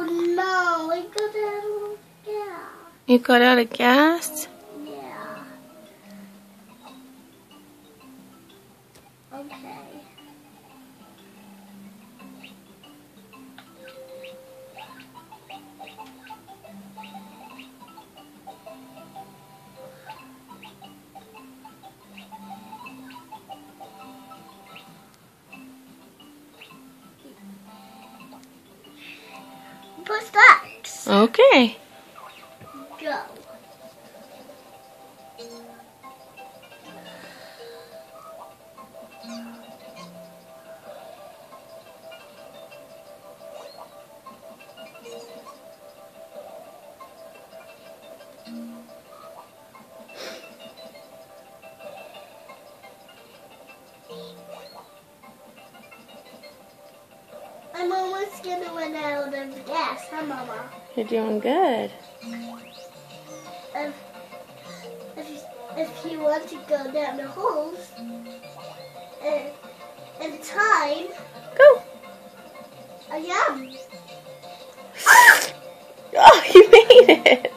no, I got out of gas. You got out of gas? Yeah. Okay. Push X. Okay. Go. I'm almost gonna run out of gas, huh, Mama? You're doing good. If you want to go down the holes, in time, Go. I am. Oh, you made it.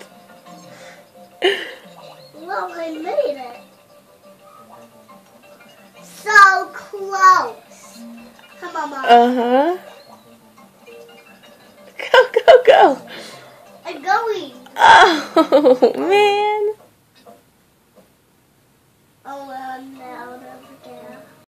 Well, I made it. So close. Come on, Mom. Uh-huh. Go, go, go. I'm going. Oh, man.